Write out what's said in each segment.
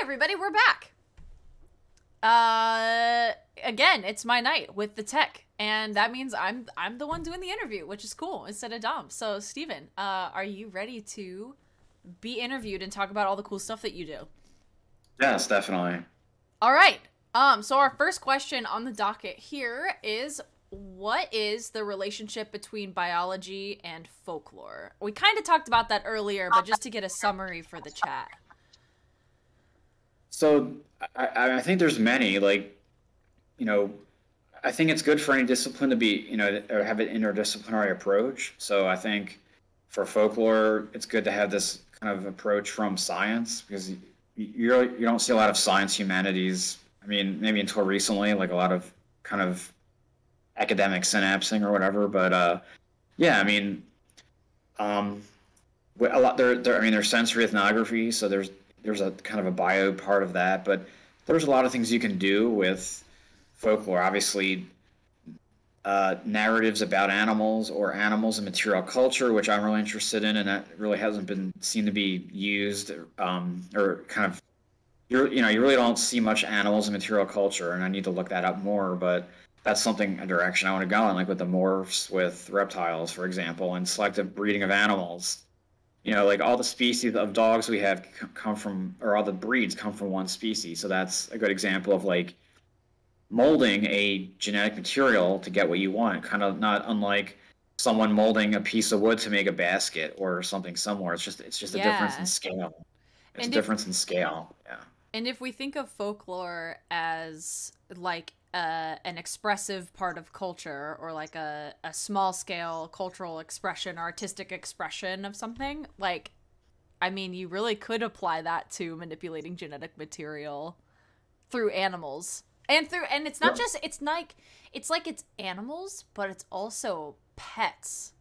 everybody, we're back. Again, it's my night with the tech, and that means I'm the one doing the interview, which is cool, instead of Dom. So, Stephen, are you ready to be interviewed and talk about all the cool stuff that you do? Yes, definitely. All right. So our first question on the docket here is, what is the relationship between biology and folklore? We kind of talked about that earlier, but just to get a summary for the chat. So I think there's many, I think it's good for any discipline to be, or have an interdisciplinary approach. So I think for folklore, it's good to have this kind of approach from science, because you don't see a lot of science humanities. I mean, maybe until recently, like a lot of kind of academic synapsing or whatever. But yeah, I mean, a lot I mean, there's sensory ethnography, so there's a kind of a bio part of that, but there's a lot of things you can do with folklore. Obviously, narratives about animals or animals and material culture, which I'm really interested in, and that really hasn't been seen to be used, or kind of, you really don't see much animals and material culture, and I need to look that up more, but that's something, a direction I want to go in, like with the morphs with reptiles, for example, and selective breeding of animals. Like all the species of dogs we have come from, or all the breeds come from one species. So that's a good example of like molding a genetic material to get what you want. Kind of not unlike someone molding a piece of wood to make a basket or something similar. It's just a difference in scale. It's a difference in scale. Yeah. And if we think of folklore as like an expressive part of culture, or like a small scale cultural expression, artistic expression of something, like, I mean, you really could apply that to manipulating genetic material through animals. And it's not just, it's like it's animals, but it's also pets.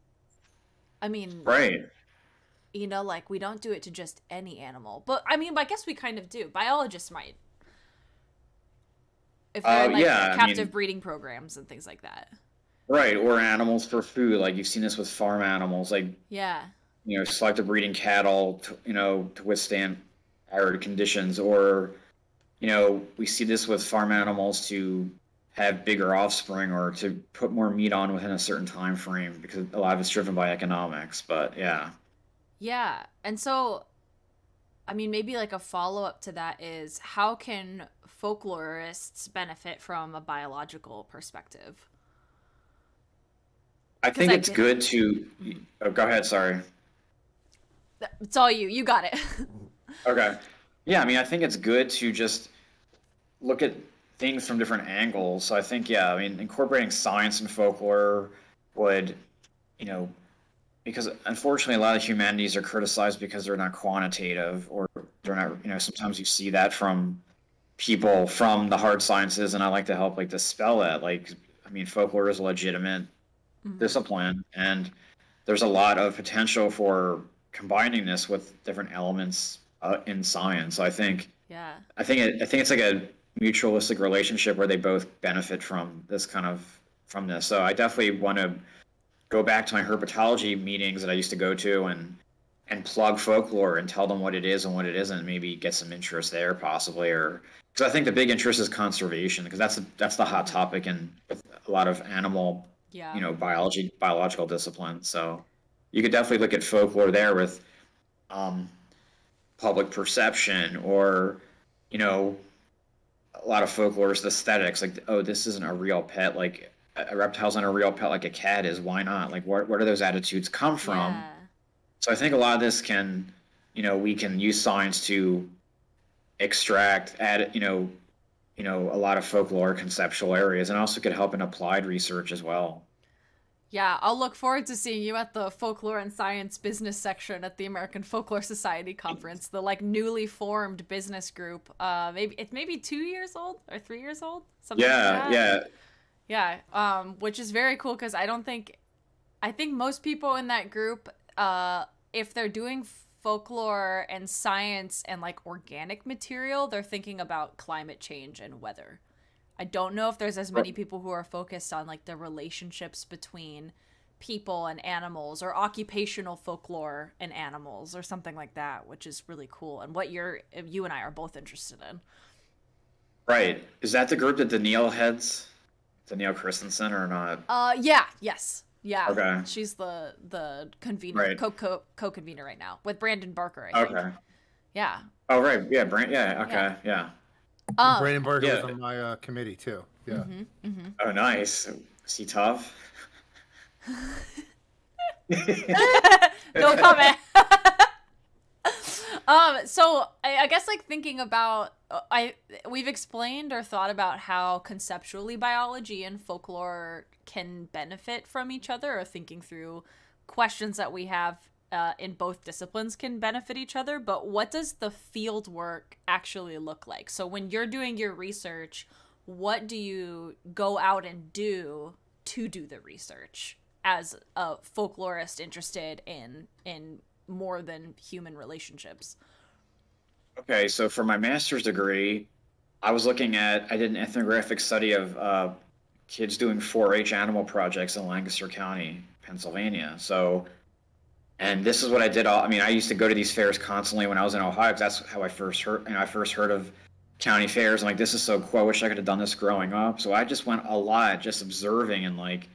I mean, right. Like, we don't do it to just any animal. But, I mean, I guess we kind of do. Biologists might. If they're in, like, captive breeding programs and things like that. Right, or animals for food. Like, you've seen this with farm animals. Like, yeah. Selective breeding cattle, to withstand arid conditions. Or, we see this with farm animals to have bigger offspring, or to put more meat on within a certain time frame, because a lot of it's driven by economics. But, yeah. Yeah, and so, I mean, maybe like a follow-up to that is, how can folklorists benefit from a biological perspective? I think it's good to... Oh, go ahead, sorry. It's all you. You got it. Okay. Yeah, I mean, I think it's good to just look at things from different angles. So I think, yeah, I mean, incorporating science and folklore would, because unfortunately a lot of humanities are criticized because they're not quantitative, or they're not, sometimes you see that from people from the hard sciences, and I like to help like dispel that. Like, I mean, folklore is a legitimate discipline, and there's a lot of potential for combining this with different elements in science. So I think it's like a mutualistic relationship where they both benefit from this. So I definitely want to go back to my herpetology meetings that I used to go to, and plug folklore and tell them what it is and what it isn't. Maybe get some interest there, possibly, or because I think the big interest is conservation, because that's the hot topic in a lot of animal, biological disciplines. So you could definitely look at folklore there with public perception, or a lot of folklore is aesthetics, like, oh, this isn't a real pet, like a reptile's not a real pet like a cat is. Why not? Like, where do those attitudes come from? Yeah. So I think a lot of this can, we can use science to extract, a lot of folklore conceptual areas, and also could help in applied research as well. Yeah, I'll look forward to seeing you at the Folklore and Science business section at the American Folklore Society conference, the like newly formed business group. Maybe 2 years old or 3 years old, something like that. Yeah, which is very cool, because I think most people in that group, if they're doing folklore and science and like organic material, they're thinking about climate change and weather. I don't know if there's as many people who are focused on like the relationships between people and animals, or occupational folklore and animals, or something like that, which is really cool, and what you and I are both interested in. Right. Is that the group that Danielle heads? Danielle Christensen or not? Yeah, yes. Yeah. Okay. She's the convener, Right. co-convener right now with Brandon Barker, I think. Okay. Yeah. Oh, right. Yeah, yeah, okay. Yeah. Brandon Barker Yeah. was on my committee too. Yeah. Oh, nice. Is he tough? No comment. So I guess like thinking about we've explained or thought about how conceptually biology and folklore can benefit from each other, or thinking through questions that we have in both disciplines can benefit each other. But what does the field work actually look like? So when you're doing your research, what do you go out and do to do the research as a folklorist interested in more than human relationships? Okay, so for my master's degree, I did an ethnographic study of kids doing 4-H animal projects in Lancaster County, Pennsylvania. So, and this is what I did. I used to go to these fairs constantly when I was in Ohio, because that's how I first heard of county fairs. I'm like, this is so cool. I wish I could have done this growing up. So I just went a lot, just observing and like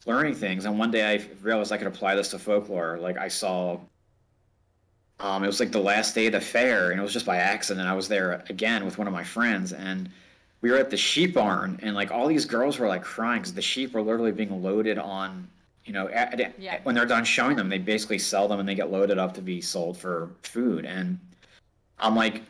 learning things. And one day I realized I could apply this to folklore. Like I saw, it was like the last day of the fair, and it was just by accident. I was there again with one of my friends, and we were at the sheep barn, and like all these girls were like crying because the sheep were literally being loaded on, when they're done showing them, they basically sell them and they get loaded up to be sold for food. And I'm like,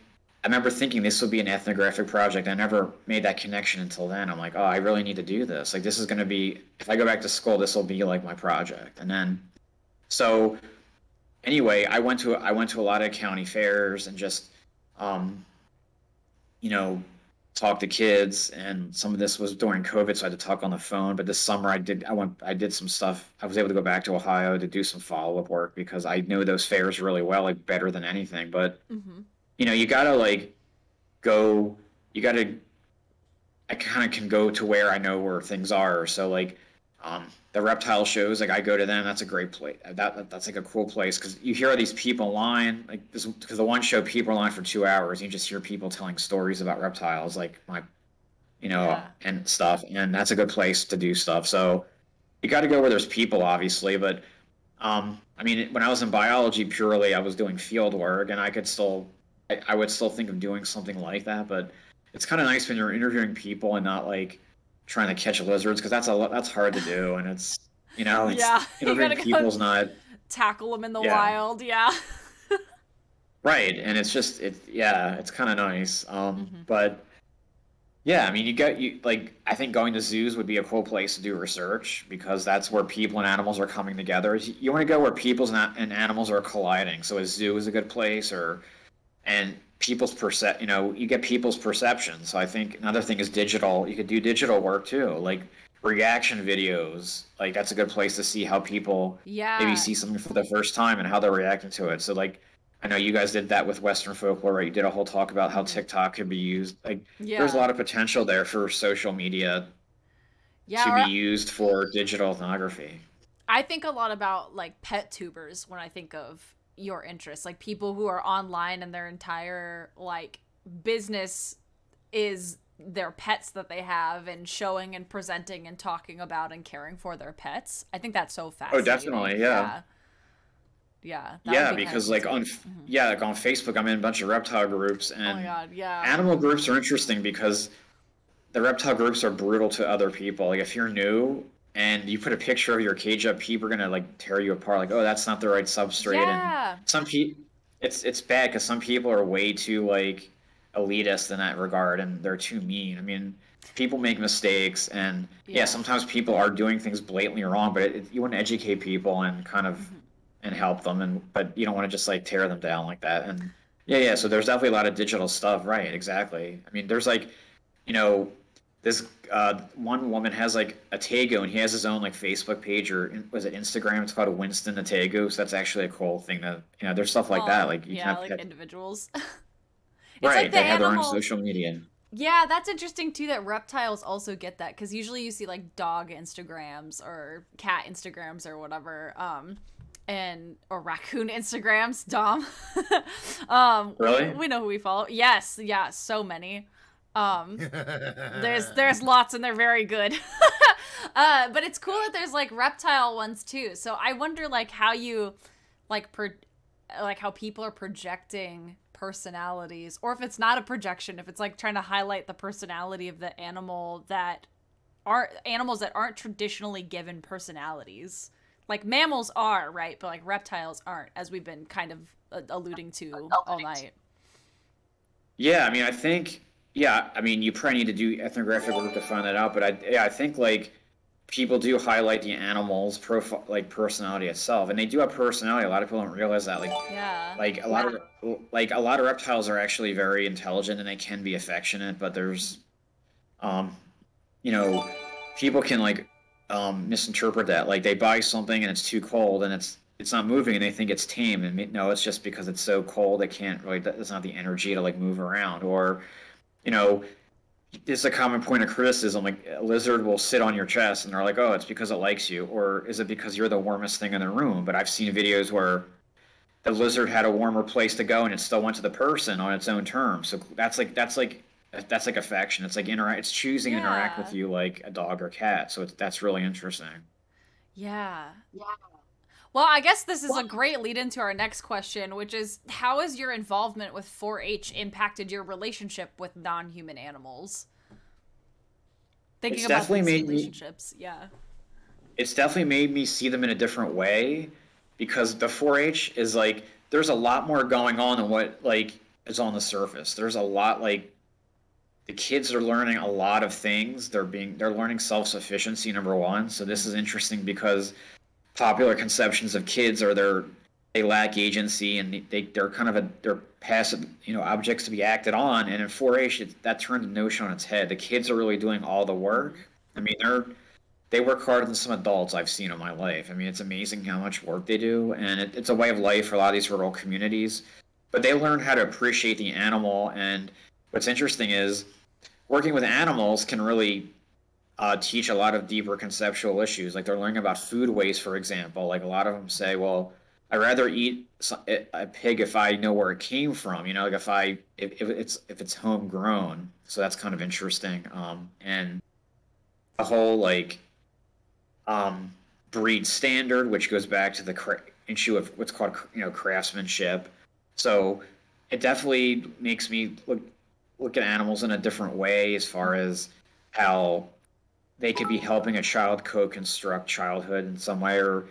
I remember thinking this would be an ethnographic project. I never made that connection until then. I'm like, oh, I really need to do this. Like, this is going to be, if I go back to school, this will be like my project. And then, so anyway, I went to a lot of county fairs and just, talk to kids. And some of this was during COVID, so I had to talk on the phone. But this summer I did some stuff. I was able to go back to Ohio to do some follow-up work because I knew those fairs really well, like better than anything. But you gotta I kind of can go to where I know where things are. So like, the reptile shows, like I go to them. That's a great place. That's like a cool place because you hear all these people line, like this, because the one show people are line for 2 hours. You just hear people telling stories about reptiles, like and stuff. And that's a good place to do stuff. So you got to go where there's people, obviously. But when I was in biology purely, I was doing field work, and I would still think of doing something like that. But it's kind of nice when you're interviewing people and not like trying to catch lizards, because that's hard to do, and it's interviewing people's not tackle them in the wild, right, and it's kind of nice, but yeah, I mean, I think going to zoos would be a cool place to do research, because that's where people and animals are coming together. You want to go where peoples and animals are colliding. So a zoo is a good place, and people's you get people's perception. So I think another thing is digital. You could do digital work too, like reaction videos. Like that's a good place to see how people maybe see something for the first time and how they're reacting to it. So like, I know you guys did that with Western folklore, right? You did a whole talk about how TikTok could be used. Like there's a lot of potential there for social media to be used for digital ethnography. I think a lot about like pet tubers when I think of your interests, like people who are online and their entire like business is their pets that they have, and showing and presenting and talking about and caring for their pets. I think that's so fascinating. Oh, definitely. Because like on Facebook, I'm in a bunch of reptile groups, and animal groups are interesting because the reptile groups are brutal to other people. Like if you're new and you put a picture of your cage up, people are gonna like tear you apart. Like, oh, that's not the right substrate. And some people, it's bad because some people are way too like elitist in that regard, and they're too mean. I mean, people make mistakes, and sometimes people are doing things blatantly wrong. But you want to educate people and kind of and help them, but you don't want to just like tear them down like that. And so there's definitely a lot of digital stuff, right? Exactly. I mean, there's like, this one woman has like a Tego, and he has his own like Facebook page, or was it Instagram? It's called Winston the Tego. So that's actually a cool thing that, there's stuff like that. Like you can have like individuals. Right, like they have their own social media. Yeah, that's interesting too that reptiles also get that, because usually you see like dog Instagrams or cat Instagrams or whatever, and or raccoon Instagrams, Dom. Really? We know who we follow. Yes, yeah, so many. There's lots and they're very good. But it's cool that there's like reptile ones too. So I wonder like how you like like how people are projecting personalities, or if it's not a projection, if it's like trying to highlight the personality of the animals that aren't traditionally given personalities. Like mammals are, right? But like reptiles aren't, as we've been kind of alluding to all night. Yeah, I mean, I think, yeah, I mean, you probably need to do ethnographic work to find that out, but I think like people do highlight the animal's profile, like personality itself, and they do have personality. A lot of people don't realize that. Yeah. Like a lot of reptiles are actually very intelligent and they can be affectionate, but there's, um, you know, people can like misinterpret that. Like they buy something and it's too cold and it's not moving and they think it's tame, and no, it's just because it's so cold it can't really. It's not the energy to like move around. Or, you know, it's a common point of criticism. Like a lizard will sit on your chest and they're like, oh, it's because it likes you, or is it because you're the warmest thing in the room? But I've seen videos where the lizard had a warmer place to go and it still went to the person on its own terms. So that's like affection. It's like it's choosing to interact with you like a dog or cat. So that's really interesting. Yeah. Well, I guess this is a great lead into our next question, which is how has your involvement with 4-H impacted your relationship with non-human animals? Thinking It's about definitely these made me relationships, yeah. it's definitely made me see them in a different way, because the 4-H is like there's a lot more going on than what like is on the surface. There's a lot, like the kids are learning a lot of things. They're learning self-sufficiency, number one. So this is interesting because popular conceptions of kids are they lack agency and they're kind of they're passive, objects to be acted on. And in 4-H, that turned the notion on its head. The kids are really doing all the work. I mean, they work harder than some adults I've seen in my life. I mean, it's amazing how much work they do, and it's a way of life for a lot of these rural communities. But they learn how to appreciate the animal, and what's interesting is working with animals can really teach a lot of deeper conceptual issues. Like they're learning about food waste, for example. Like a lot of them say, well, I'd rather eat a pig if I know where it came from. Like if it's homegrown. So that's kind of interesting. And the whole like breed standard, which goes back to the issue of what's called craftsmanship. So it definitely makes me look at animals in a different way as far as how they could be helping a child co-construct childhood in some way, or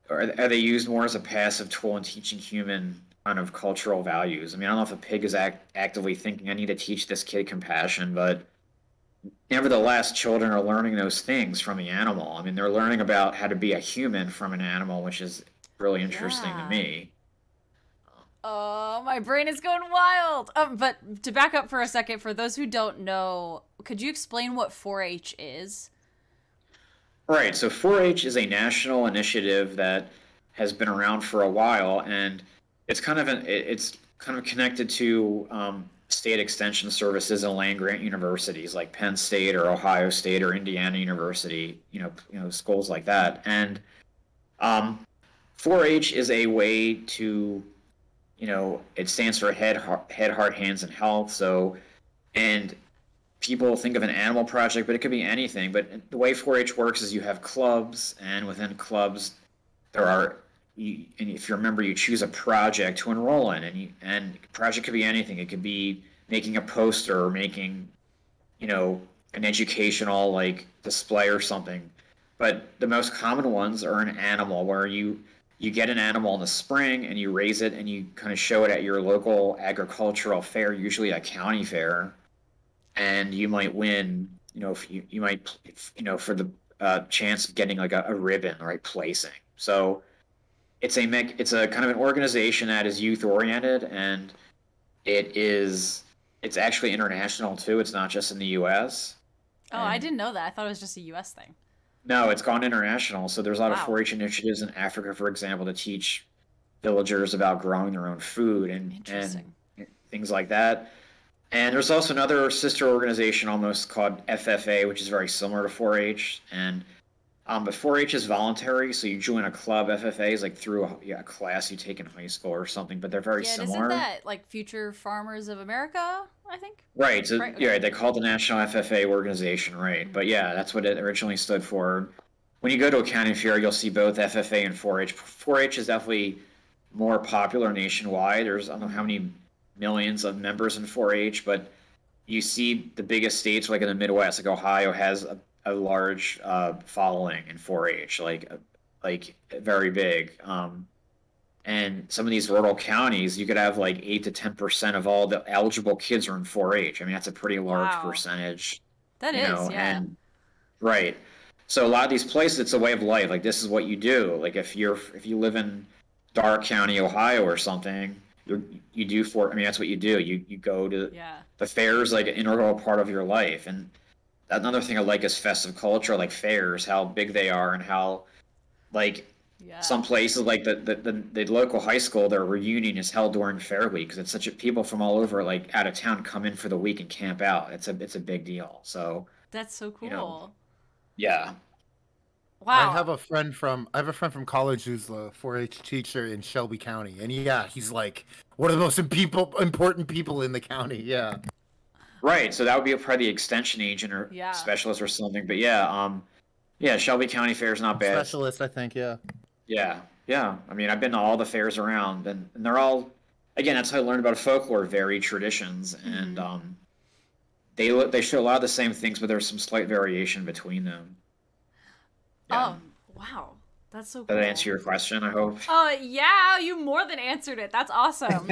are they used more as a passive tool in teaching human kind of cultural values? I mean, I don't know if a pig is actively thinking, I need to teach this kid compassion, but nevertheless, children are learning those things from the animal. I mean, they're learning about how to be a human from an animal, which is really interesting to me. Oh, my brain is going wild. But to back up for a second, for those who don't know, could you explain what 4-H is? Right. So 4-H is a national initiative that has been around for a while, and it's kind of connected to state extension services and land grant universities like Penn State or Ohio State or Indiana University. Schools like that. And 4-H is a way to it stands for head, heart, hands, and health. So, and people think of an animal project, but it could be anything. But the way 4-H works is you have clubs, and within clubs, and if you remember, you choose a project to enroll in, and the project could be anything. It could be making a poster or making, an educational like display or something. But the most common ones are an animal, where you get an animal in the spring and you raise it and you kind of show it at your local agricultural fair, usually a county fair, and you might win. If you might, for the chance of getting like a ribbon, right, placing. So it's a kind of an organization that is youth oriented, and it's actually international too. It's not just in the U.S. Oh, I didn't know that. I thought it was just a U.S. thing. No, it's gone international. So there's a lot of Wow. 4-H initiatives in Africa, for example, to teach villagers about growing their own food and Interesting. things like that. And there's also another sister organization almost called FFA, which is very similar to 4-H. And but 4-H is voluntary, so you join a club. FFA is like through a class you take in high school or something, but they're very Yeah, similar. isn't that like Future Farmers of America, I think? Right. So Right, okay. yeah, they call it the National FFA organization, right? But yeah, that's what it originally stood for. When you go to a county fair, you'll see both FFA and 4-H. 4-H is definitely more popular nationwide. There's I don't know how many millions of members in 4-H, but you see the biggest states like in the Midwest, like Ohio has a large following in 4-H, like very big. And some of these rural counties, you could have like 8 to 10% of all the eligible kids are in 4-H. I mean, that's a pretty large Wow. percentage. That you is, know, yeah. And right. So a lot of these places, it's a way of life. Like this is what you do. Like if you live in Dark County, Ohio, or something, you do I mean, that's what you do. You go to Yeah. the fairs, like an integral part of your life. And another thing I like is festive culture, like fairs, how big they are, and how like Yeah. some places like the local high school, their reunion is held during Fair Week because it's such a people from all over like out of town come in for the week and camp out. It's a big deal. So That's so cool. you know, yeah. Wow. I have a friend from college who's a 4-H teacher in Shelby County, and yeah, he's like one of the most important people in the county. Yeah. Right. So that would be probably the extension agent or Yeah. specialist or something. But yeah, Shelby County Fair is not bad. Specialist, I think. Yeah. Yeah. I mean, I've been to all the fairs around, and they're all, again, that's how I learned about folklore, varied traditions, and they show a lot of the same things, but there's some slight variation between them. Yeah. Wow. That's so cool. Did that answer your question, I hope? Yeah, you more than answered it. That's awesome.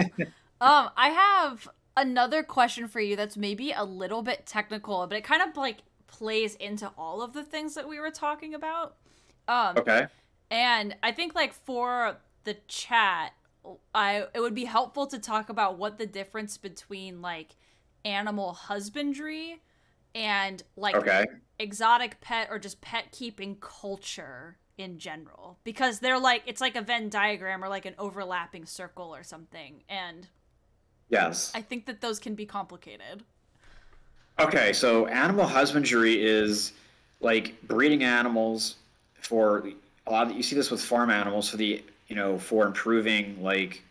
I have another question for you that's maybe a little bit technical, but it kind of like plays into all of the things that we were talking about. Okay. And I think like for the chat, it would be helpful to talk about what the difference between like animal husbandry and like exotic pet or just pet keeping culture in general, because they're like, it's like a Venn diagram or like an overlapping circle or something, and yes, I think that those can be complicated. Okay, so animal husbandry is like breeding animals for a lot of, you see this with farm animals for for improving like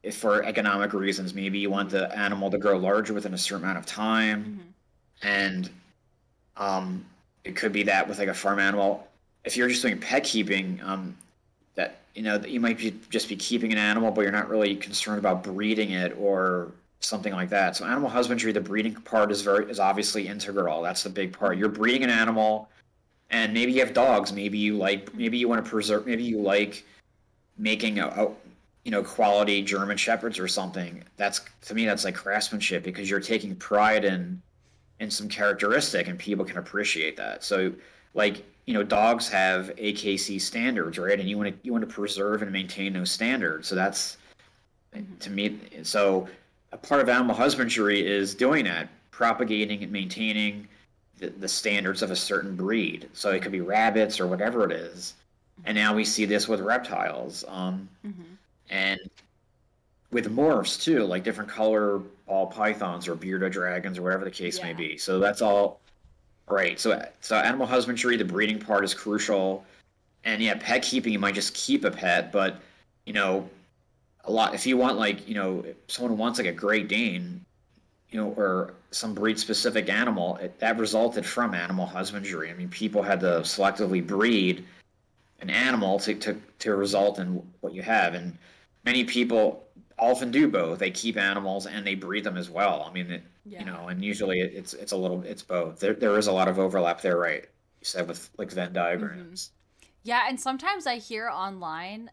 if for economic reasons, maybe you want the animal to grow larger within a certain amount of time. And it could be that with like a farm animal. If you're just doing pet keeping, that you might just be keeping an animal, but you're not really concerned about breeding it or something like that. So animal husbandry, the breeding part is obviously integral. That's the big part. You're breeding an animal, and maybe you have dogs. Maybe you want to preserve. Maybe you like making a quality German shepherds or something. To me that's like craftsmanship, because you're taking pride in some characteristic, and people can appreciate that. So like dogs have AKC standards, right? And you want to preserve and maintain those standards. So that's to me. So a part of animal husbandry is doing that, propagating and maintaining the standards of a certain breed. So it could be rabbits or whatever it is. And now we see this with reptiles. And with morphs too, like different color ball pythons or bearded dragons or whatever the case may be. So that's all right. So animal husbandry, the breeding part is crucial. And yeah, pet keeping, you might just keep a pet, but a lot, if you want if someone wants like a Great Dane, or some breed specific animal, that resulted from animal husbandry. I mean, people had to selectively breed an animal to result in what you have. And many people often do both. They keep animals and they breed them as well. I mean, and usually it's both. There is a lot of overlap there, right? You said with like Venn diagrams. Yeah, and sometimes I hear online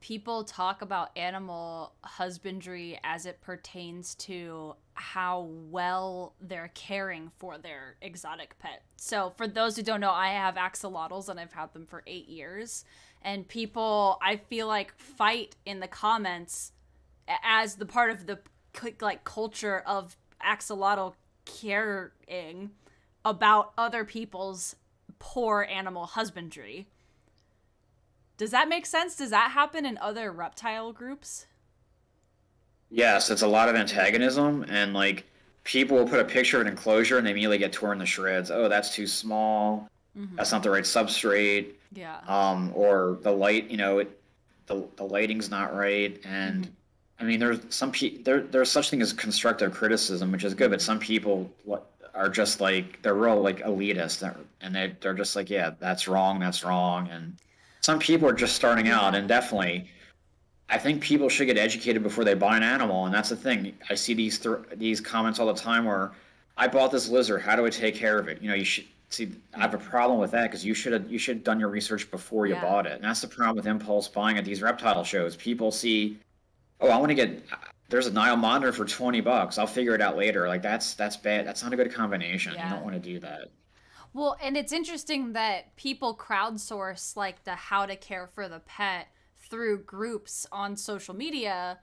people talk about animal husbandry as it pertains to how well they're caring for their exotic pet. So for those who don't know, I have axolotls and I've had them for 8 years. And people, I feel like, fight in the comments as the part of the like culture of axolotl caring about other people's poor animal husbandry. Does that make sense? Does that happen in other reptile groups? Yes, it's a lot of antagonism, and like people will put a picture of an enclosure and they immediately get torn to shreds. Oh, that's too small. That's not the right substrate. Yeah. Or the light, the lighting's not right. And I mean, there's there's such thing as constructive criticism, which is good, but some people are just like they're real like elitist, and they're just like, yeah, that's wrong, and some people are just starting out, and definitely. I think people should get educated before they buy an animal, and that's the thing. I see these comments all the time where I bought this lizard. How do I take care of it? You should see. I have a problem with that because you should have done your research before you bought it. And that's the problem with impulse buying at these reptile shows. People see, oh, I want to get. There's a Nile monitor for $20. I'll figure it out later. Like that's bad. That's not a good combination. You don't want to do that. Well, and it's interesting that people crowdsource like the how to care for the pet through groups on social media,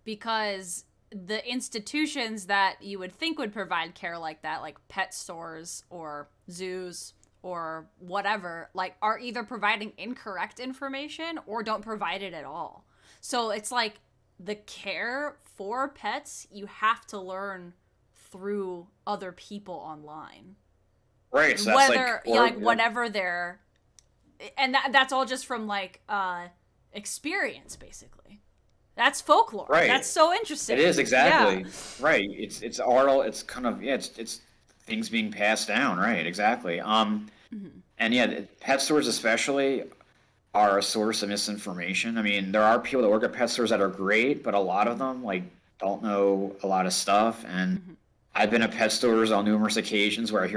because the institutions that you would think would provide care like that, like pet stores or zoos or whatever, like are either providing incorrect information or don't provide it at all. So it's like the care for pets you have to learn through other people online. Right. So whether whatever they're, and that's all just from like experience, basically. That's folklore. Right. That's so interesting. It is, exactly. Yeah. Right. It's oral. It's kind of it's things being passed down. Right. Exactly. And yeah, pet stores especially are a source of misinformation. I mean, there are people that work at pet stores that are great, but a lot of them like don't know a lot of stuff. And I've been at pet stores on numerous occasions where I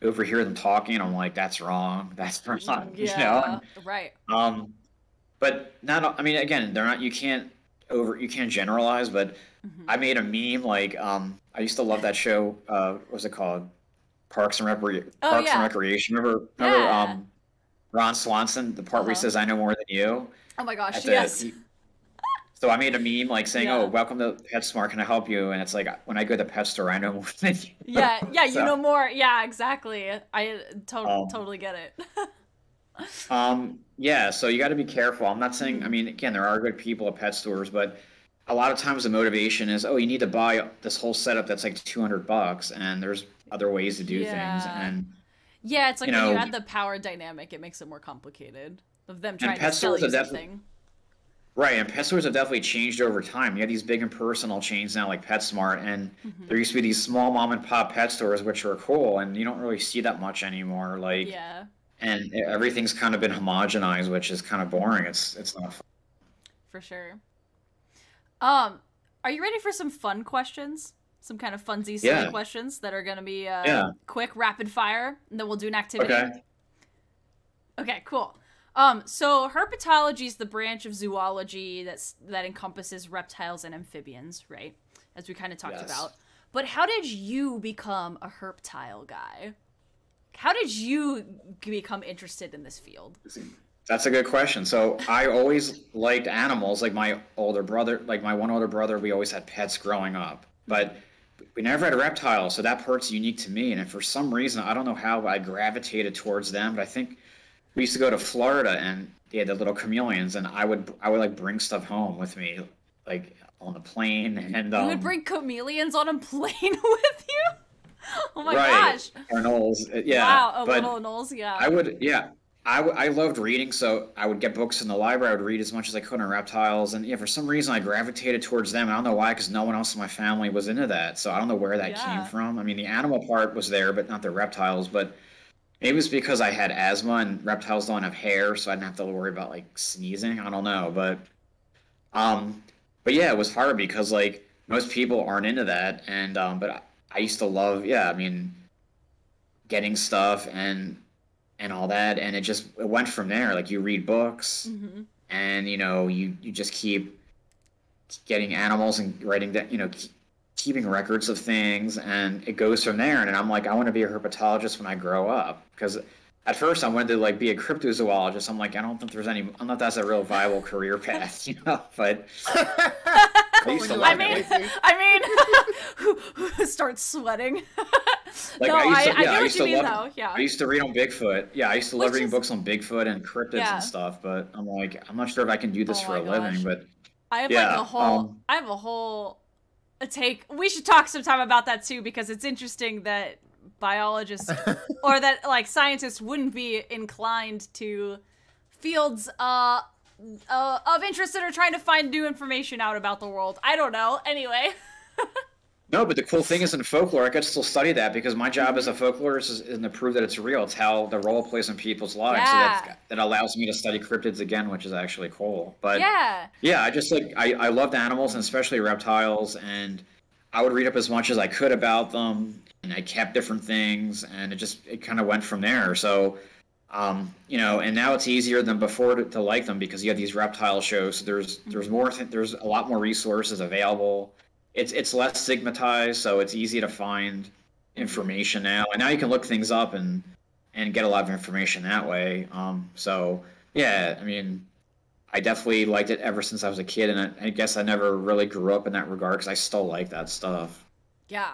overhear them talking, and I'm like, that's wrong. That's wrong. Yeah. Right. But not. I mean, again, they're not. You can't generalize. But I made a meme like I used to love that show. What was it called? Parks and Recreation. Remember Ron Swanson, the part where he says, "I know more than you." Oh my gosh! Yes. So I made a meme like saying, "Oh, welcome to PetSmart. Can I help you?" And it's like when I go to the pet store, I know more than you. Yeah. You know more. Yeah, exactly. I totally get it. Yeah, so you got to be careful. I'm not saying, I mean, again, there are good people at pet stores, but a lot of times the motivation is, oh, you need to buy this whole setup that's like $200, and there's other ways to do things. And yeah, it's like when you add the power dynamic, it makes it more complicated of them trying to sell you something. Right, and pet stores have definitely changed over time. You have these big impersonal chains now like PetSmart, and there used to be these small mom and pop pet stores which are cool, and you don't really see that much anymore. Like, and everything's kind of been homogenized, which is kind of boring. It's not fun. For sure. Are you ready for some fun questions? Some kind of funsy, silly questions that are going to be quick, rapid fire, and then we'll do an activity. Okay, cool. So herpetology is the branch of zoology that encompasses reptiles and amphibians, right? As we kind of talked about. But how did you become a herptile guy? How did you become interested in this field? That's a good question. So I always liked animals. Like my one older brother, we always had pets growing up, but we never had a reptile. So that part's unique to me. And for some reason, I don't know how I gravitated towards them, but I think we used to go to Florida and they had the little chameleons, and I would like bring stuff home with me, like on the plane. And you would bring chameleons on a plane with you? Oh my gosh. Or gnolls. Yeah. Wow, little gnolls, yeah. I loved reading, so I would get books in the library. I would read as much as I could on reptiles, and for some reason I gravitated towards them. I don't know why, because no one else in my family was into that, so I don't know where that came from. I mean, the animal part was there, but not the reptiles. But maybe it's because I had asthma, and reptiles don't have hair, so I didn't have to worry about like sneezing. I don't know, but yeah, it was hard because like most people aren't into that, and but I used to love, getting stuff and all that, and it went from there. Like you read books, and you just keep getting animals and writing that, keeping records of things, and it goes from there. And I'm like, I want to be a herpetologist when I grow up, because at first I wanted to like be a cryptozoologist. I'm like, I don't think that's a real viable career path, but I used to love it. Who starts sweating? Like, no, I get what you mean, though. Yeah. I used to read on Bigfoot. Yeah, I used to love reading books on Bigfoot and cryptids and stuff. But I'm like, I'm not sure if I can do this for a living. But I have Yeah, like a whole I have a whole take. We should talk sometime about that too, because it's interesting that biologists or that like scientists wouldn't be inclined to fields of interest that are trying to find new information out about the world. I don't know. Anyway. No, but the cool thing is in folklore, I could still study that because my job as a folklorist isn't to prove that it's real. It's how the role plays in people's lives. Yeah. So that allows me to study cryptids again, which is actually cool. But yeah, I just like I loved animals and especially reptiles, and I would read up as much as I could about them, and I kept different things, and it kind of went from there. So, you know, and now it's easier than before to like them because you have these reptile shows. So there's a lot more resources available. It's less stigmatized, so it's easy to find information now. And now you can look things up and get a lot of information that way. So yeah, I mean, I definitely liked it ever since I was a kid, and I guess I never really grew up in that regard because I still like that stuff. Yeah.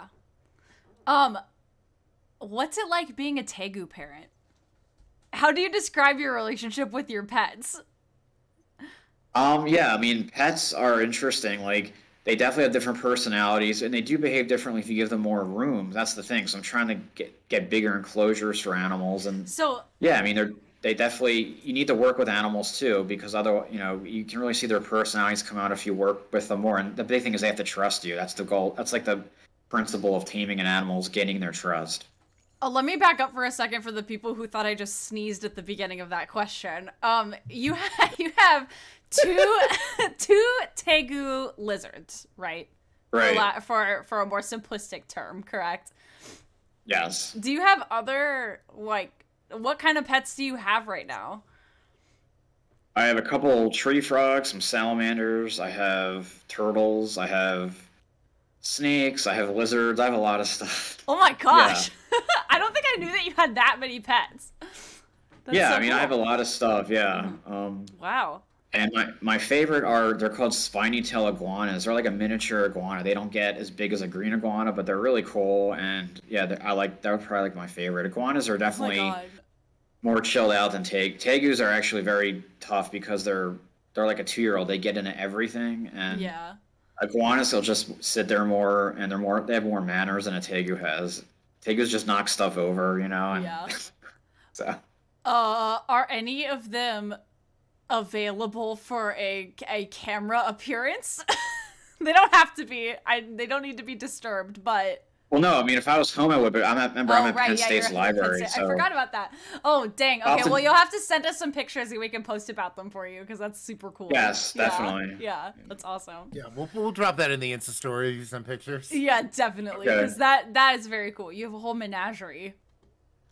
What's it like being a Tegu parent? How do you describe your relationship with your pets? Yeah, I mean, pets are interesting. Like, they definitely have different personalities, and they do behave differently if you give them more room. That's the thing. So I'm trying to get bigger enclosures for animals, and so yeah, I mean, they definitely, you need to work with animals too, because otherwise, you know, you can really see their personalities come out if you work with them more. And the big thing is they have to trust you. That's the goal. That's like the principle of taming an animal, is gaining their trust. Oh, let me back up for a second for the people who thought I just sneezed at the beginning of that question. You have two Tegu lizards, right? Right. For a more simplistic term, correct? Yes. Do you have other, like, what kind of pets do you have right now? I have a couple tree frogs, some salamanders, I have turtles, I have snakes, I have lizards, I have a lot of stuff. Oh my gosh. Yeah. I don't think I knew that you had that many pets. That's so cool. I have a lot of stuff, yeah. Wow. And my favorite they're called spiny tail iguanas. They're like a miniature iguana. They don't get as big as a green iguana, but they're really cool. And yeah, that would probably like my favorite. Iguanas are definitely more chilled out than Tegus are actually very tough because they're like a 2-year-old. They get into everything, and yeah. Iguanas will just sit there more, and they have more manners than a Tegu has. Tegus just knock stuff over, you know. And yeah. So. Are any of them available for a camera appearance? They don't have to be. They don't need to be disturbed, but. Well, no, I mean, if I was home, I would, but I'm at Penn State's library. So. I forgot about that. Oh, dang. Okay, well, you'll have to send us some pictures and we can post about them for you, because that's super cool. Yes, definitely. Yeah, that's awesome. Yeah, we'll drop that in the Insta story, some pictures. Yeah, definitely, because that is very cool. You have a whole menagerie.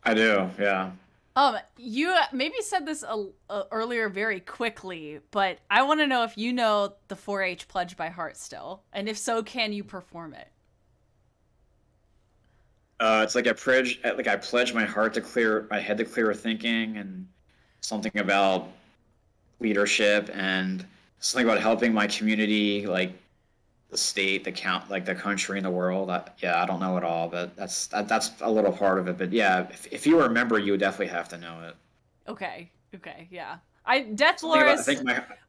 I do, yeah. You maybe said this earlier very quickly, but I want to know if you know the 4-H pledge by heart still, and if so, can you perform it? It's like I pledge my head to clear thinking, and something about leadership, and something about helping my community, like the state, the country, and the world. I don't know it all, but that's a little part of it. But yeah, if you were a member, you would definitely have to know it. Okay, yeah. Death Lorist.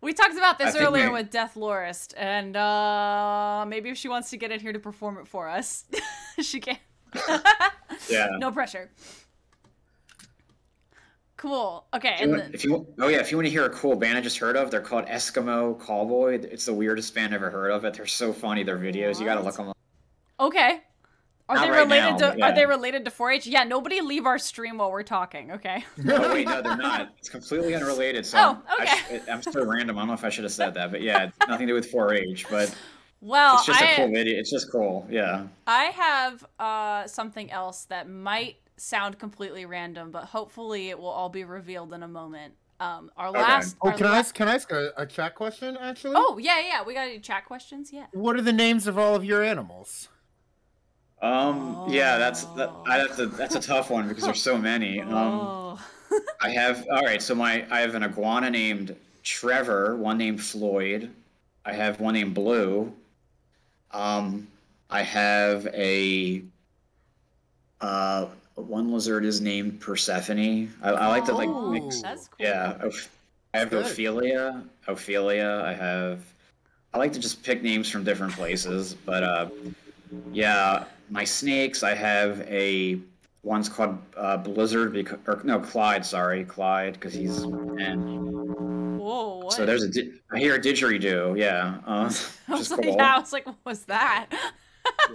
We talked about this earlier with Death Lorist, and maybe if she wants to get in here to perform it for us, she can. Yeah. No pressure. Cool. Okay. If you want to hear a cool band I just heard of, they're called Eskimo Callboy. It's the weirdest band I've ever heard of. They're so funny. Their videos, what? You gotta look them up. Okay. Are they related to 4-H? Yeah. Nobody leave our stream while we're talking. Okay. No, wait, no, they're not. It's completely unrelated. So okay. I'm so random. I don't know if I should have said that, but yeah, it's nothing to do with 4-H. But well, it's just a cool video. It's just cool. Yeah. I have something else that might sound completely random, but hopefully it will all be revealed in a moment. Can I ask a chat question, actually? Oh, yeah. We got any chat questions? Yeah. What are the names of all of your animals? Yeah, that's a tough one because there's so many. I have I have an iguana named Trevor, one named Floyd. I have one named Blue. I have one lizard is named Persephone. I like to mix. That's cool. Yeah, I have Ophelia. I have I like to just pick names from different places, but yeah, my snakes. I have one's called Blizzard or no, Clyde. Sorry, Clyde, because he's and Whoa, what? so there's I hear a didgeridoo. Yeah, I which is was like, cool. yeah, I was like, what was that?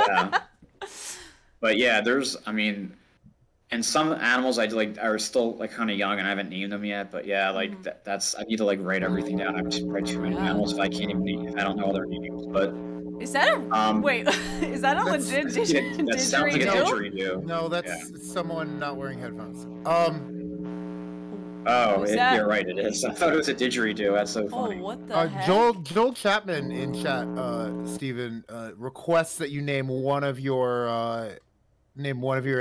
Yeah, but yeah, and some animals I like are still like kind of young and I haven't named them yet. But yeah, like that's I need to like write everything down. I have to write too many animals if I can't even if I don't know other names. But is that a wait? Is that a legit didgeridoo? That sounds like a didgeridoo. No, that's someone not wearing headphones. You're right. It is. I thought it was a didgeridoo. That's so funny. Oh, what the heck? Joel Chapman in chat, Stephen, requests that you name one of your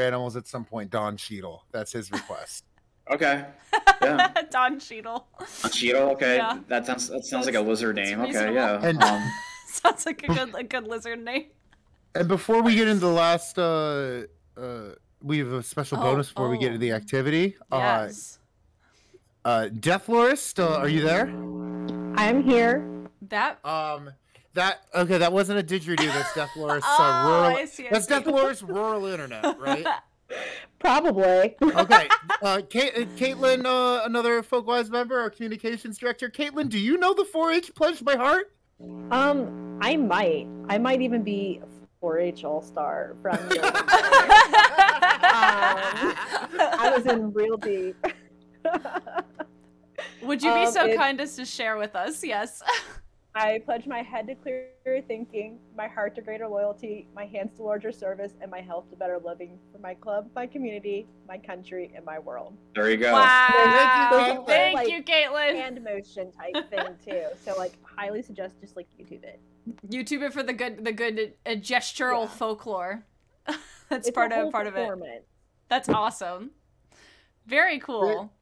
animals at some point. Don Cheadle. That's his request. Okay. Yeah. Don Cheadle. Don Cheadle. Okay. Yeah. That sounds like a lizard name. Okay. Yeah. And, sounds like a good lizard name. And before we get into the last, we have a special bonus before we get into the activity. Yes. Deathlorist, are you there? I'm here. That wasn't a didgeridoo. That's Deathlorist. I see. That's Deathlorist rural internet, right? Probably. Okay. Caitlin, another Folkwise member, our communications director. Caitlin, do you know the 4-H pledge by heart? I might even be 4-H All-Star from the I was in real deep. Would you be so kind as to share with us? Yes. I pledge my head to clearer thinking, my heart to greater loyalty, my hands to larger service, and my health to better living for my club, my community, my country, and my world. There you go. Wow. Thank you, Caitlin. Hand motion type thing too. So like, highly suggest just like YouTube it. YouTube it for the good gestural folklore. That's part of it. That's awesome. Very cool.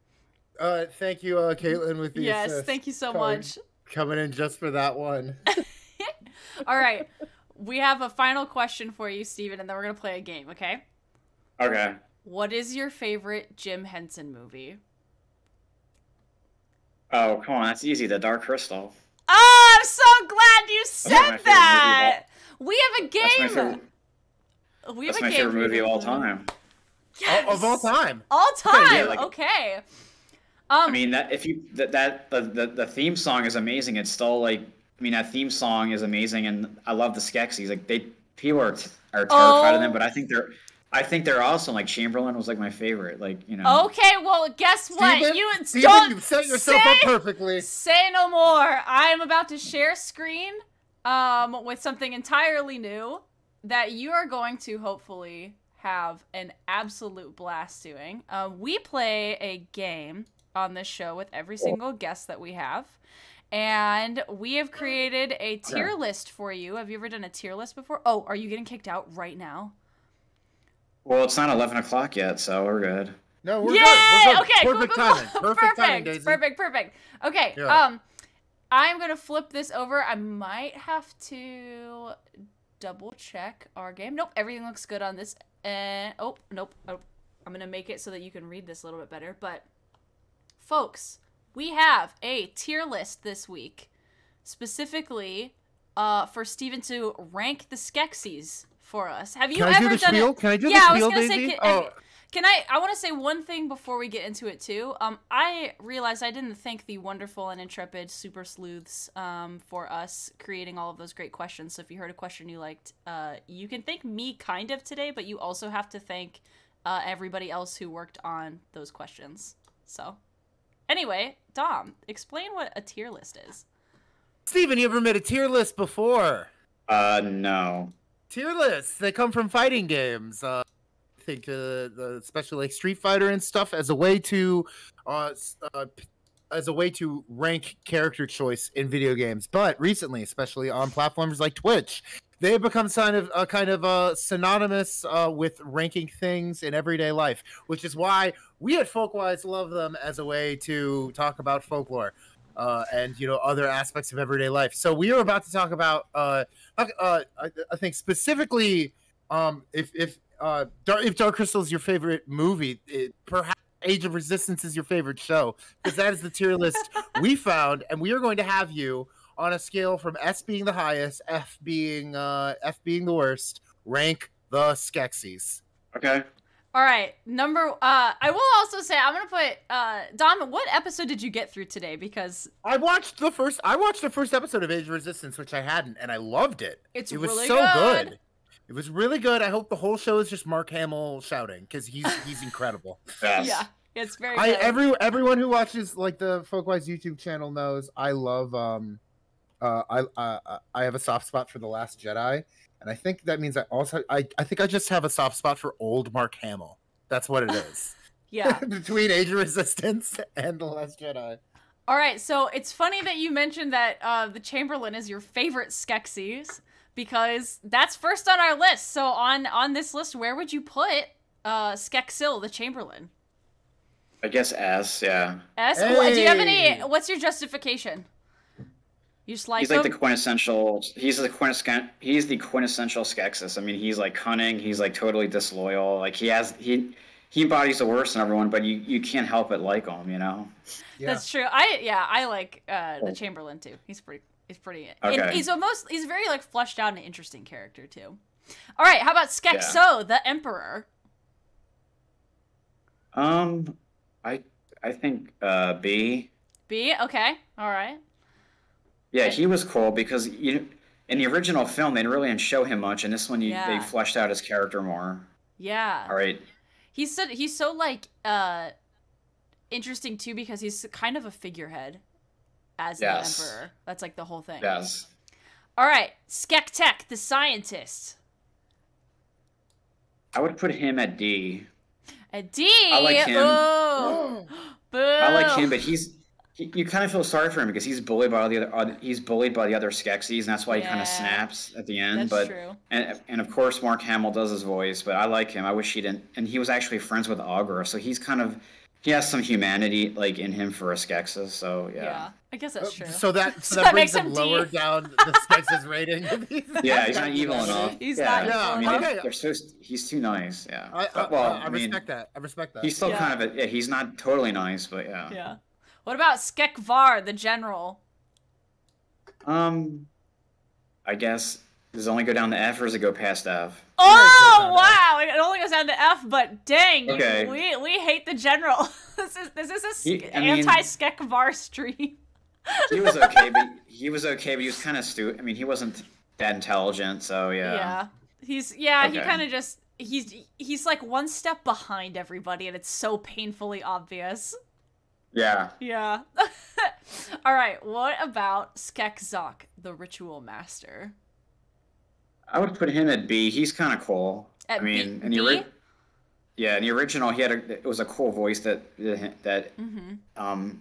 Thank you, Caitlin, with the yes, thank you so much. Coming in just for that one. All right. We have a final question for you, Stephen, and then we're going to play a game, okay? Okay. What is your favorite Jim Henson movie? Oh, come on. That's easy. The Dark Crystal. Oh, I'm so glad you said that. We have a game. That's my favorite movie of all time. Yes. Of all time. All time. Yeah, okay. I mean the theme song is amazing. It's still like that theme song is amazing, and I love the Skeksis. Like people are terrified of them, but I think they're awesome. Like Chamberlain was like my favorite. Like Okay, well guess what? Stephen, you set yourself up perfectly. Say no more. I am about to share screen with something entirely new that you are going to hopefully have an absolute blast doing. We play a game on this show with every single guest that we have, and we have created a tier list for you. Have you ever done a tier list before? Oh, are you getting kicked out right now? Well, it's not 11 o'clock yet, so we're good. No, we're good. We're good. Okay, perfect cool. timing. Perfect timing, Daisy. Perfect. Okay, yeah. I'm gonna flip this over. I might have to double check our game. Nope, everything looks good on this. And nope. I'm gonna make it so that you can read this a little bit better, but folks, we have a tier list this week, specifically for Stephen to rank the Skeksis for us. Have you ever done it? Can I do the spiel, Daisy? Can I want to say one thing before we get into it too. I realized I didn't thank the wonderful and intrepid super sleuths for us creating all of those great questions. So if you heard a question you liked, you can thank me kind of today, but you also have to thank everybody else who worked on those questions. So anyway, Dom, explain what a tier list is. Stephen, you ever made a tier list before? No. Tier lists, they come from fighting games. I think especially like Street Fighter and stuff as a way to rank character choice in video games. But recently, especially on platforms like Twitch, they have become kind of synonymous with ranking things in everyday life, which is why we at Folkwise love them as a way to talk about folklore and other aspects of everyday life. So we are about to talk about I think specifically if Dark Crystal is your favorite movie, perhaps Age of Resistance is your favorite show, because that is the tier list we found, and we are going to have you on a scale from S being the highest, F being the worst, rank the Skeksis. Okay. All right, I will also say I'm gonna put Dom. What episode did you get through today? Because I watched the first episode of Age of Resistance, which I hadn't, and I loved it. It was really so good. It was really good. I hope the whole show is just Mark Hamill shouting because he's incredible. Yes. Yeah, it's very good. Everyone who watches like the Folkwise YouTube channel knows I love I have a soft spot for The Last Jedi. And I think that means I think I just have a soft spot for old Mark Hamill. That's what it is. Yeah. Between Age of Resistance and The Last Jedi. All right, so it's funny that you mentioned that the Chamberlain is your favorite Skeksis, because that's first on our list. So on this list, where would you put Skeksil, the Chamberlain? I guess S, yeah. S? Hey! Do you have any... What's your justification? You just like He's him? like the quintessential. He's the quintessential Skeksis. I mean, he's like cunning. He's like totally disloyal. Like he embodies the worst in everyone, but you can't help but like him. You know. Yeah. That's true. I like the Chamberlain too. He's pretty. Okay. And he's very like fleshed out and interesting character too. All right, how about Skekso, the Emperor? I think B. B. Okay. All right. Yeah, he was cool because in the original film they really didn't show him much, and this one they fleshed out his character more. Yeah. All right. He's so like interesting too because he's kind of a figurehead as the Emperor. That's like the whole thing. Yes. All right, Skektek, the scientist. I would put him at D. At D. I like him. Oh. Boo. I like him, but you kind of feel sorry for him because he's bullied by all the other Skeksis, and that's why he kind of snaps at the end. That's true. And of course Mark Hamill does his voice, but I like him. I wish he didn't. And he was actually friends with Augur, so he has some humanity like in him for a Skeksis. So yeah. I guess that's true. So that that brings makes him him lower D. down the Skeksis rating. Yeah, he's not evil enough. He's yeah. not evil I mean, enough. he's too nice. Yeah. I respect that. I respect that. He's still kind of he's not totally nice, but yeah. Yeah. What about Skekvar, the general? I guess does it only go down to F or does it go past F? Oh wow! It only goes down to F, but dang, Okay. we hate the general. This is anti-Skekvar stream. He was okay, but he was kind of stupid. I mean, he wasn't that intelligent, so yeah. Yeah. He kind of just he's like one step behind everybody, and it's so painfully obvious. Yeah. Yeah. All right. What about Skekzok, the ritual master? I would put him at B. He's kind of cool. At B? In the original, it was a cool voice that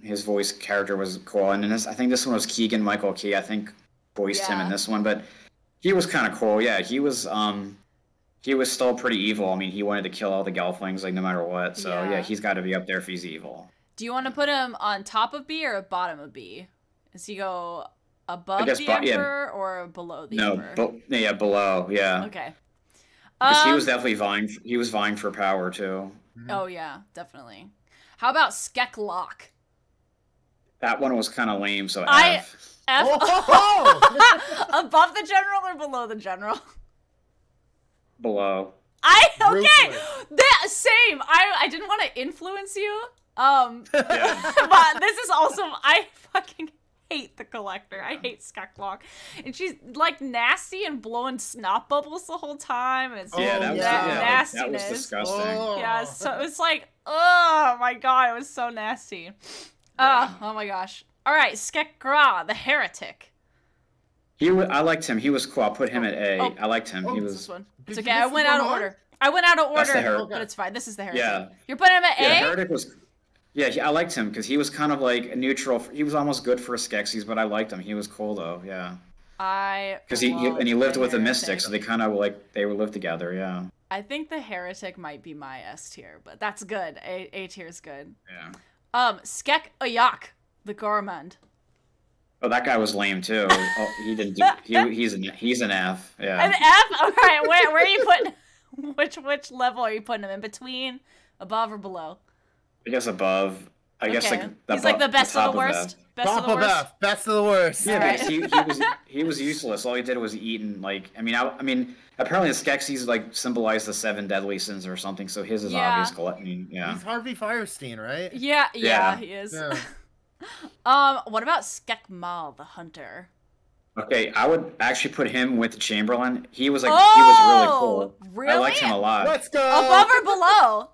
his voice character was cool, and I think this one was Keegan Michael Key. I think voiced him in this one, but he was kind of cool. Yeah, he was still pretty evil. I mean, he wanted to kill all the Gelflings like no matter what. So yeah he's got to be up there if he's evil. Do you want to put him on top of B or bottom of B? Does he go above the Emperor or below the Emperor? No, below, yeah. Okay. Because he was definitely vying for power too. Oh yeah, definitely. How about Skeklok? That one was kind of lame, so F. Oh! Above the general or below the general? Below. Same. I didn't want to influence you. But this is awesome. I fucking hate the Collector. I hate Skeklok. And she's like nasty and blowing snot bubbles the whole time. It's nastiness. That was disgusting. Yeah, so it's like, oh my god, it was so nasty. Oh my gosh. All right, Skekra, the heretic. I liked him. He was cool. I'll put him at A. I liked him. He was. This one. It's okay. I went out of order. But it's fine. This is the heretic. Yeah. You're putting him at A? Yeah, heretic was. Yeah, I liked him because he was kind of like a neutral. He was almost good for Skeksis, but I liked him. He was cool though. Yeah. Because he lived with the Mystics, so they kind of they would live together. Yeah. I think the heretic might be my S tier, but that's good. A tier is good. Yeah. Skek Ayak, the Gormand. Oh, that guy was lame too. He didn't. He's an F. Yeah. An F? All right. Where are you putting? Which level are you putting him in? Between, above, or below? I guess above. I guess Okay. like He's like the best top of the worst. Best Top of the of worst. F, best of the worst. Yeah, Alright. because he was useless. All he did was eat and like I mean apparently the Skeksis like symbolize the 7 deadly sins or something. So his is Yeah. obvious. I mean, yeah. He's Harvey Firestein, right? Yeah, Yeah. he is. Yeah. What about Skekmal the hunter? Okay, I would actually put him with Chamberlain. He was like he was really cool. Really? I liked him a lot. Let's go. Above or below?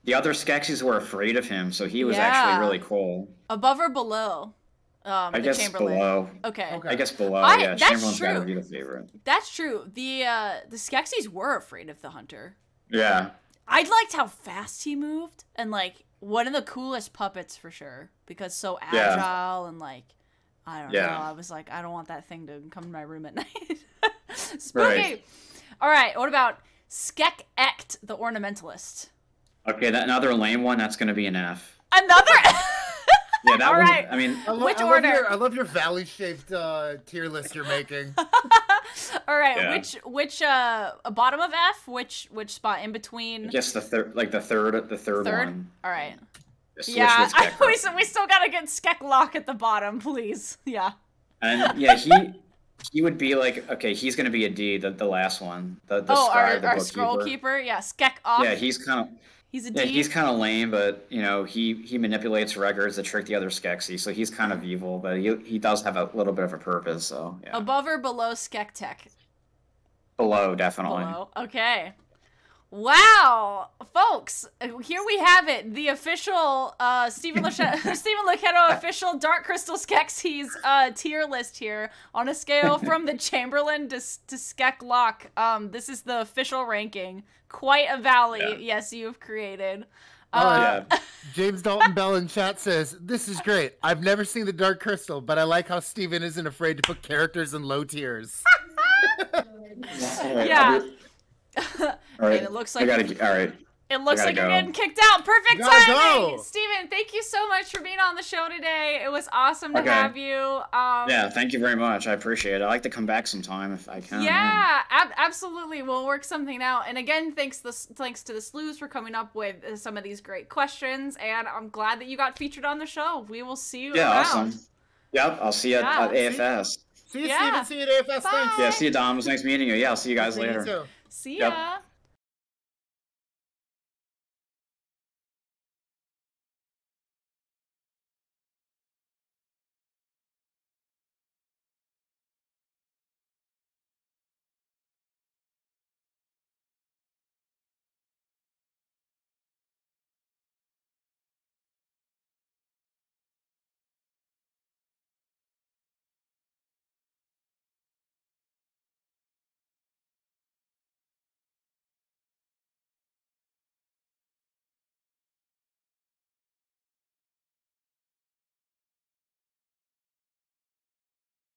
The other Skeksis were afraid of him, so he was Yeah. actually really cool. Above or below? I the guess Chamberlain. below. Okay. I guess below. Yeah, That's Chamberlain's true. gotta be the favorite. That's true. The Skeksis were afraid of the hunter. Yeah. I liked how fast he moved, and like one of the coolest puppets for sure, because so agile and like I don't know. I was like, I don't want that thing to come to my room at night. Spooky. Right. All right. What about Skek the ornamentalist? Okay, that another lame one. That's gonna be an F. Another. Yeah, that All one. right. I mean, Which order? I love your valley-shaped tier list you're making. All right. Yeah. Which bottom of F? Which spot in between? I guess the third Third. one. All right. Switch Yeah, with Skek. we still gotta get Skeklock at the bottom, please. Yeah. And yeah, he would be like, okay, he's gonna be a D, the last one, the scribe, the our bookkeeper. scroll keeper. Yeah, Skek-Ock. Yeah, he's kind of. He's a D. Yeah, he's kind of lame, but you know he manipulates records to trick the other Skeksi, so he's kind of evil, but he does have a little bit of a purpose. So yeah, Above or below Skektek? below definitely. Below. Okay. Wow, folks, here we have it. The official Stephen Lochetto official Dark Crystal Skeksis tier list here on a scale from the Chamberlain to Skeklock. This is the official ranking. Quite a valley, yes, you've created. Yeah. James Dalton Bell in chat says, "This is great. I've never seen the Dark Crystal, but I like how Steven isn't afraid to put characters in low tiers." Yeah. All right. And it looks all right. It looks I like gotta you're go. getting kicked out. Perfect Gotta timing! go. Steven, thank you so much for being on the show today. It was awesome to Okay. have you. Yeah, thank you very much. I appreciate it. I like to come back sometime if I can. Yeah, absolutely. We'll work something out. And again, thanks to the Slews for coming up with some of these great questions. And I'm glad that you got featured on the show. We will see you Yeah, around. awesome. Yep, I'll see you at AFS. See you, Yeah. Steven. See you at AFS. Thanks. Bye. Yeah, see you, Dom. It was nice meeting you. Yeah, I'll see you guys See you later. too. See Yep. ya.